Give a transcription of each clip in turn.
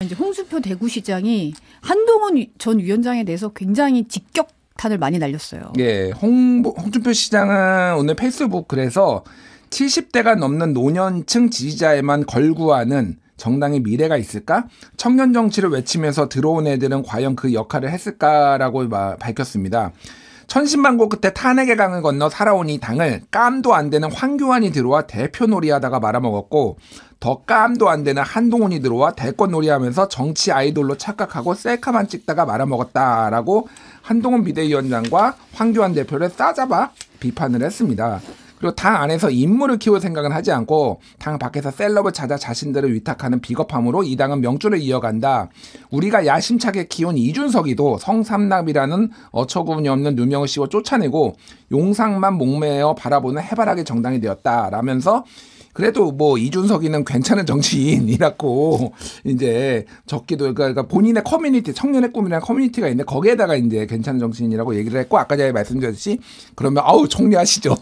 이제 홍준표 대구시장이 한동훈 전 위원장에 대해서 굉장히 직격탄을 많이 날렸어요. 예, 홍준표 시장은 오늘 페이스북 글에서 70대가 넘는 노년층 지지자에만 걸구하는 정당의 미래가 있을까? 청년 정치를 외치면서 들어온 애들은 과연 그 역할을 했을까라고 밝혔습니다. 천신만고 끝에 탄핵의 강을 건너 살아온 이 당을 깜도 안 되는 황교안이 들어와 대표 놀이하다가 말아먹었고, 더 깜도 안 되는 한동훈이 들어와 대권 놀이하면서 정치 아이돌로 착각하고 셀카만 찍다가 말아먹었다라고 한동훈 비대위원장과 황교안 대표를 싸잡아 비판을 했습니다. 그리고 당 안에서 인물을 키울 생각은 하지 않고 당 밖에서 셀럽을 찾아 자신들을 위탁하는 비겁함으로 이 당은 명줄을 이어간다. 우리가 야심차게 키운 이준석이도 성삼납이라는 어처구니 없는 누명을 씌워 쫓아내고 용상만 목매어 바라보는 해바라기 정당이 되었다. 라면서 그래도 뭐 이준석이는 괜찮은 정치인이라고 이제 적기도, 그러니까 본인의 커뮤니티, 청년의 꿈이라는 커뮤니티가 있는데 거기에다가 이제 괜찮은 정치인이라고 얘기를 했고, 아까 전에 말씀드렸듯이 그러면 아우 총리하시죠.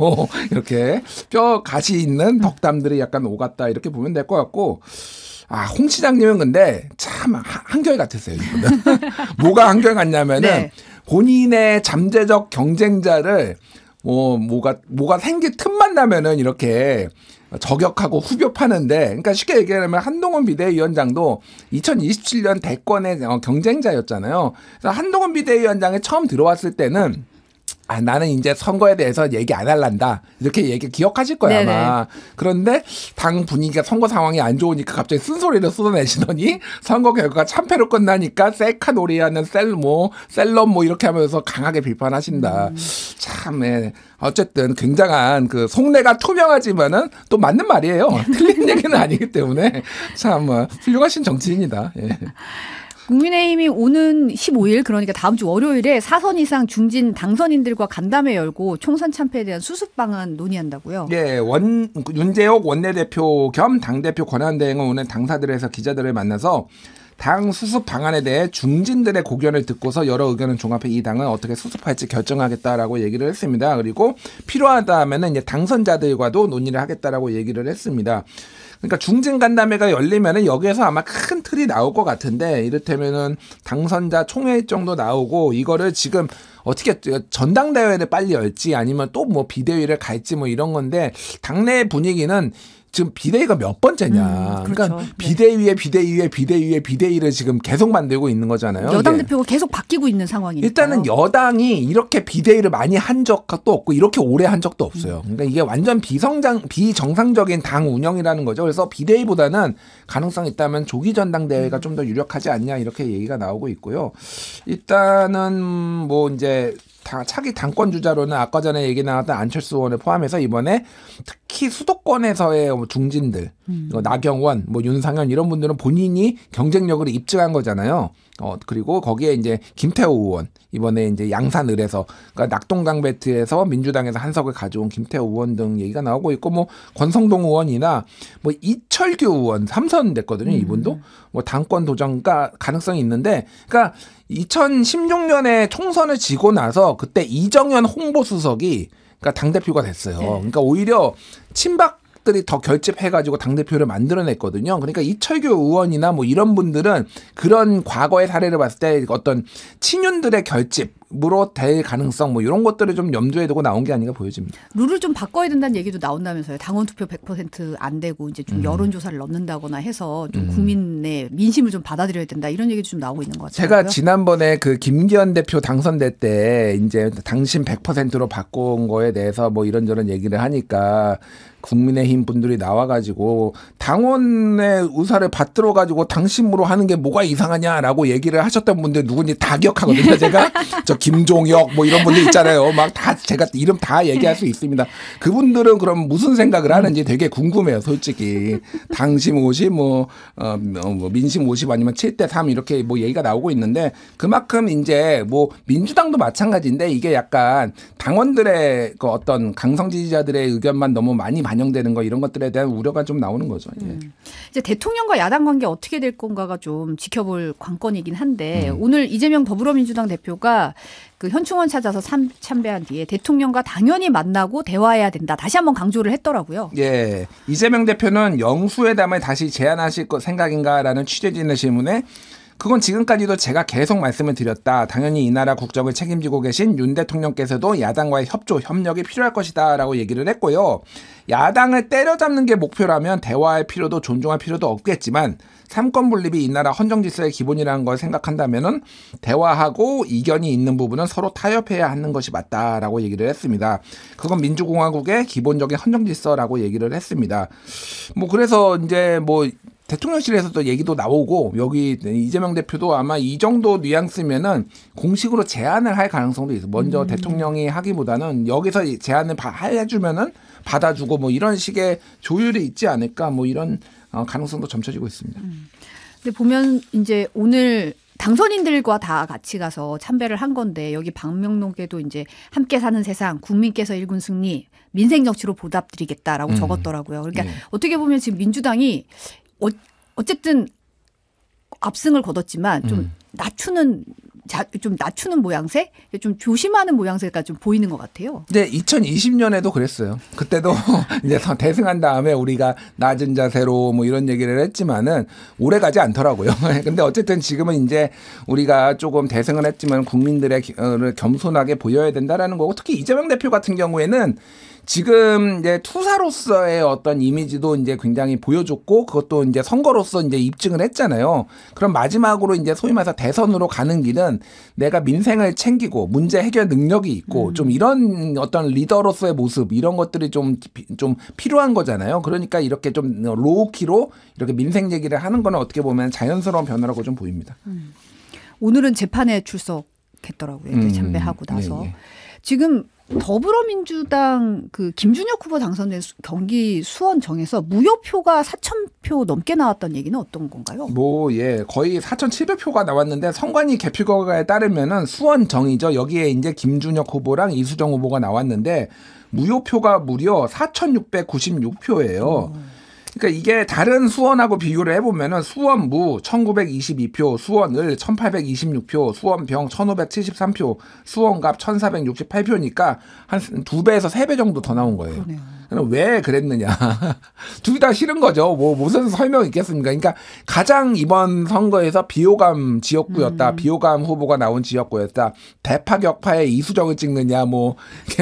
이렇게 뼈 가시 있는 덕담들이 약간 오갔다 이렇게 보면 될 것 같고, 홍 시장님은 근데 참 한결 같았어요. 이분은. 뭐가 한결 같냐면은 네. 본인의 잠재적 경쟁자를 뭐가 생길 틈만 나면은 이렇게 저격하고 후벼 파는데, 그러니까 쉽게 얘기하면 한동훈 비대위원장도 2027년 대권의 경쟁자였잖아요. 그래서 한동훈 비대위원장이 처음 들어왔을 때는 나는 이제 선거에 대해서 얘기 안 할란다. 이렇게 기억하실 거야, 네네. 아마. 그런데 당 분위기가 선거 상황이 안 좋으니까 갑자기 쓴소리를 쏟아내시더니 선거 결과가 참패로 끝나니까 셀카 놀이하는 셀럽 이렇게 하면서 강하게 비판하신다. 참, 어쨌든 굉장한 그 속내가 투명하지만은 또 맞는 말이에요. 틀린 얘기는 아니기 때문에 참 훌륭하신 정치인이다. 예. 국민의힘이 오는 15일, 그러니까 다음 주 월요일에 4선 이상 중진 당선인들과 간담회 열고 총선 참패에 대한 수습 방안 논의한다고요? 네, 윤재옥 원내대표 겸 당대표 권한대행은 오늘 당사들에서 기자들을 만나서 당 수습 방안에 대해 중진들의 고견을 듣고서 여러 의견을 종합해 이 당은 어떻게 수습할지 결정하겠다라고 얘기를 했습니다. 그리고 필요하다면은 이제 당선자들과도 논의를 하겠다라고 얘기를 했습니다. 그러니까 중진 간담회가 열리면은 여기에서 아마 큰 틀이 나올 것 같은데, 이를테면은 당선자 총회 일정도 나오고, 이거를 지금 어떻게 전당대회를 빨리 열지 아니면 또 뭐 비대위를 갈지 뭐 이런 건데, 당내 분위기는 지금 비대위가 몇 번째냐. 그렇죠. 그러니까 비대위를 지금 계속 만들고 있는 거잖아요. 여당 대표가 계속 바뀌고 있는 상황이니까요. 일단은 여당이 이렇게 비대위를 많이 한 적도 없고 이렇게 오래 한 적도 없어요. 그러니까 이게 완전 비정상적인 당 운영이라는 거죠. 그래서 비대위보다는 가능성이 있다면 조기 전당대회가 좀 더 유력하지 않냐 이렇게 얘기가 나오고 있고요. 일단은 뭐 이제 차기 당권 주자로는 아까 전에 얘기 나왔던 안철수 의원을 포함해서 이번에 특히 수도권에서의 중진들, 나경원, 윤상현 이런 분들은 본인이 경쟁력을 입증한 거잖아요. 그리고 거기에 이제 김태호 의원, 이번에 이제 양산을에서, 그러니까 낙동강배트에서 민주당에서 한석을 가져온 김태호 의원 등 얘기가 나오고 있고, 뭐 권성동 의원이나 뭐 이철규 의원 3선 됐거든요. 이분도 뭐 당권 도전가 가능성이 있는데, 그러니까 2016년에 총선을 지고 나서 그때 이정현 홍보수석이 그러니까 당대표가 됐어요. 그러니까 오히려 친박들이 더 결집해가지고 당대표를 만들어냈거든요. 그러니까 이철규 의원이나 뭐 이런 분들은 그런 과거의 사례를 봤을 때 어떤 친윤들의 결집으로 될 가능성 뭐 이런 것들을 좀 염두에 두고 나온 게 아닌가 보여집니다. 룰을 좀 바꿔야 된다는 얘기도 나온다면서요. 당원 투표 100% 안 되고 이제 좀 여론조사를 넣는다거나 해서 좀 국민의 민심을 좀 받아들여야 된다, 이런 얘기도 좀 나오고 있는 것 같아요. 제가 지난번에 그 김기현 대표 당선될 때 이제 당신 100%로 바꾼 거에 대해서 뭐 이런저런 얘기를 하니까 국민의힘 분들이 나와가지고 당원의 의사를 받들어 가지고 당심으로 하는 게 뭐가 이상하냐라고 얘기를 하셨던 분들 누군지 다 기억하거든요. 제가 저 김종혁 뭐 이런 분들 있잖아요. 막 다 제가 이름 다 얘기할 수 있습니다. 그분들은 그럼 무슨 생각을 하는지 되게 궁금해요, 솔직히. 당심 50, 뭐 민심 50 아니면 7대3 이렇게 뭐 얘기가 나오고 있는데, 그만큼 이제 뭐 민주당도 마찬가지인데 이게 약간 당원들의 그 어떤 강성 지지자들의 의견만 너무 많이 반영되는 거, 이런 것들에 대한 우려가 좀 나오는 거죠. 예. 이제 대통령과 야당 관계 어떻게 될 건가가 좀 지켜볼 관건이긴 한데, 오늘 이재명 더불어민주당 대표가 그 현충원 찾아서 참배한 뒤에 대통령과 당연히 만나고 대화해야 된다. 다시 한번 강조를 했더라고요. 예, 이재명 대표는 영수회담을 다시 제안하실 생각인가라는 취재진의 질문에 그건 지금까지도 제가 계속 말씀을 드렸다. 당연히 이 나라 국정을 책임지고 계신 윤 대통령께서도 야당과의 협조, 협력이 필요할 것이다 라고 얘기를 했고요. 야당을 때려잡는 게 목표라면 대화할 필요도 존중할 필요도 없겠지만 삼권 분립이 이 나라 헌정 질서의 기본이라는 걸 생각한다면은 대화하고 이견이 있는 부분은 서로 타협해야 하는 것이 맞다라고 얘기를 했습니다. 그건 민주공화국의 기본적인 헌정 질서라고 얘기를 했습니다. 뭐 그래서 이제 뭐 대통령실에서도 얘기도 나오고 여기 이재명 대표도 아마 이 정도 뉘앙스면은 공식으로 제안을 할 가능성도 있어. 먼저 대통령이 하기보다는 여기서 제안을 해주면은 받아주고 뭐 이런 식의 조율이 있지 않을까 뭐 이런 가능성도 점쳐지고 있습니다. 근데 보면 이제 오늘 당선인들과 다 같이 가서 참배를 한 건데 여기 방명록에도 이제 함께 사는 세상, 국민께서 일군 승리, 민생 정치로 보답드리겠다라고 적었더라고요. 그러니까 어떻게 보면 지금 민주당이 어쨌든 압승을 거뒀지만 좀 낮추는 모양새, 좀 조심하는 모양새가 좀 보이는 것 같아요. 네, 2020년에도 그랬어요. 그때도 이제 대승한 다음에 우리가 낮은 자세로 뭐 이런 얘기를 했지만은 오래 가지 않더라고요. 근데 어쨌든 지금은 이제 우리가 조금 대승을 했지만 국민들의 겸손하게 보여야 된다라는 거고 특히 이재명 대표 같은 경우에는 지금 이제 투사로서의 어떤 이미지도 이제 굉장히 보여줬고 그것도 이제 선거로서 이제 입증을 했잖아요. 그럼 마지막으로 이제 소위 말해서 대선으로 가는 길은 내가 민생을 챙기고 문제 해결 능력이 있고 좀 이런 어떤 리더로서의 모습 이런 것들이 좀 필요한 거잖아요. 그러니까 이렇게 좀 로우키로 이렇게 민생 얘기를 하는 거는 어떻게 보면 자연스러운 변화라고 좀 보입니다. 오늘은 재판에 출석했더라고요. 참배하고 나서. 네. 지금 더불어민주당 그 김준혁 후보 당선된 경기 수원정에서 무효표가 4,000표 넘게 나왔다는 얘기는 어떤 건가요? 거의 4,700표가 나왔는데 선관위 개표 결과에 따르면은 수원정이죠. 여기에 이제 김준혁 후보랑 이수정 후보가 나왔는데 무효표가 무려 4,696표예요. 그러니까 이게 다른 수원하고 비교를 해보면은 수원무 1922표, 수원을 1826표, 수원병 1573표, 수원갑 1468표니까 한 2배에서 3배 정도 더 나온 거예요. 그러네요. 왜 그랬느냐. 둘 다 싫은 거죠. 뭐 무슨 설명이 있겠습니까. 그러니까 가장 이번 선거에서 비호감 지역구였다. 비호감 후보가 나온 지역구였다. 대파 격파에 이수정을 찍느냐.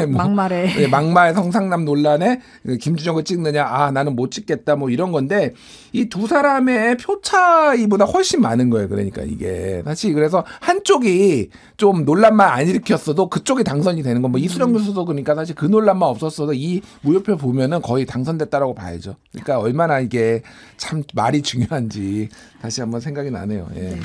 막말 성상남 논란에 김준혁을 찍느냐. 나는 못 찍겠다. 뭐 이런 건데 이 두 사람의 표 차이보다 훨씬 많은 거예요. 그러니까 이게 사실 그래서 한쪽이 좀 논란만 안 일으켰어도 그쪽이 당선이 되는 건 뭐 이수정 교수도 그러니까 사실 그 논란만 없었어도 이 무효표 보면은 거의 당선됐다라고 봐야죠. 그러니까 얼마나 이게 참 말이 중요한지 다시 한번 생각이 나네요. 예. 네.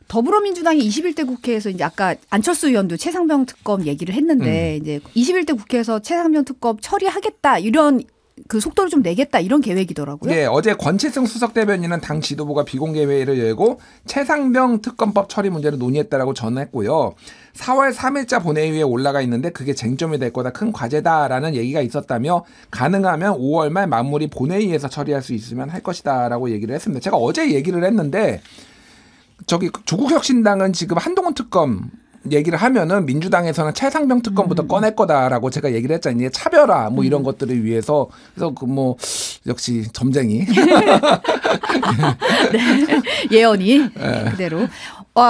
더불어민주당이 21대 국회에서 이제 아까 안철수 의원도 최상병 특검 얘기를 했는데 이제 21대 국회에서 최상병 특검 처리하겠다 이런 그 속도를 좀 내겠다 이런 계획이더라고요. 네, 어제 권칠승 수석 대변인은 당 지도부가 비공개 회의를 열고 최상병 특검법 처리 문제를 논의했다라고 전했고요. 4월 3일자 본회의에 올라가 있는데 그게 쟁점이 될 거다, 큰 과제다라는 얘기가 있었다며 가능하면 5월 말 마무리 본회의에서 처리할 수 있으면 할 것이다라고 얘기를 했습니다. 제가 어제 얘기를 했는데 조국혁신당은 지금 한동훈 특검 얘기를 하면은 민주당에서는 최상병 특검부터 꺼낼 거다라고 제가 얘기를 했잖아요. 차별화 뭐 이런 것들을 위해서. 그래서 역시 점쟁이. 네. 예언이 그대로.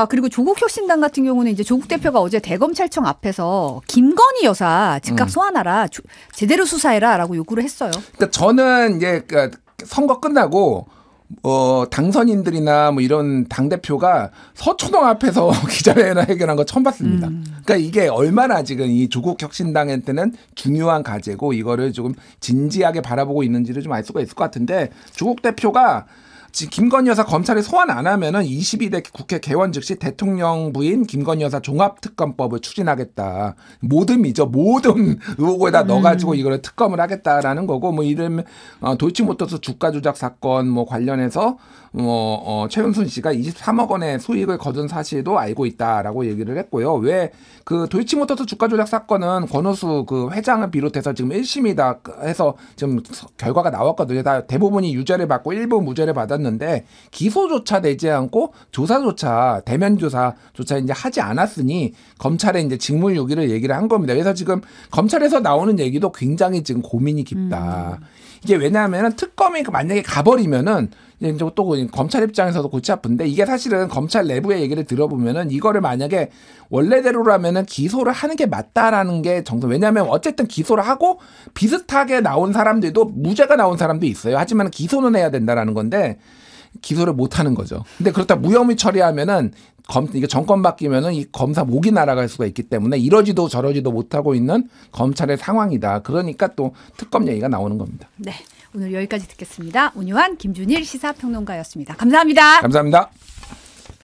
그리고 조국혁신당 같은 경우는 이제 조국 대표가 어제 대검찰청 앞에서 김건희 여사 즉각 소환하라, 제대로 수사해라라고 요구를 했어요. 그러니까 저는 이제 선거 끝나고 당선인들이나 뭐 이런 당대표가 서초동 앞에서 기자회견한 거 처음 봤습니다. 그러니까 이게 얼마나 지금 이 조국 혁신당한테는 중요한 과제고 이거를 조금 진지하게 바라보고 있는지를 좀 알 수가 있을 것 같은데 조국 대표가 김건희 여사 검찰이 소환 안 하면은 22대 국회 개원 즉시 대통령 부인 김건희 여사 종합특검법을 추진하겠다. 모든 의혹에다 넣어가지고 이거를 특검을 하겠다라는 거고 뭐 이런 도이치모터스 주가 조작 사건 뭐 관련해서 최은순 씨가 23억 원의 수익을 거둔 사실도 알고 있다라고 얘기를 했고요. 왜 그 도이치모터스 주가 조작 사건은 권오수 그 회장을 비롯해서 지금 1심이다 해서 지금 결과가 나왔거든요. 다 대부분이 유죄를 받고 일부 무죄를 받았는데. 있었는데 기소조차 되지 않고 조사조차 대면 조사조차 이제 하지 않았으니 검찰에 이제 직무유기를 얘기를 한 겁니다. 그래서 지금 검찰에서 나오는 얘기도 굉장히 지금 고민이 깊다. 이게 왜냐하면 특검이 만약에 가버리면은 이제 또 검찰 입장에서도 골치 아픈데 이게 사실은 검찰 내부의 얘기를 들어보면은 이거를 만약에 원래대로라면은 기소를 하는 게 맞다라는 게 정도. 왜냐하면 어쨌든 기소를 하고 비슷하게 나온 사람들도 무죄가 나온 사람도 있어요. 하지만 기소는 해야 된다라는 건데 기소를 못 하는 거죠. 근데 그렇다 무혐의 처리하면은 이게 정권 바뀌면은 이 검사 목이 날아갈 수가 있기 때문에 이러지도 저러지도 못하고 있는 검찰의 상황이다. 그러니까 또 특검 얘기가 나오는 겁니다. 네. 오늘 여기까지 듣겠습니다. 온유한 김준일 시사평론가였습니다. 감사합니다. 감사합니다.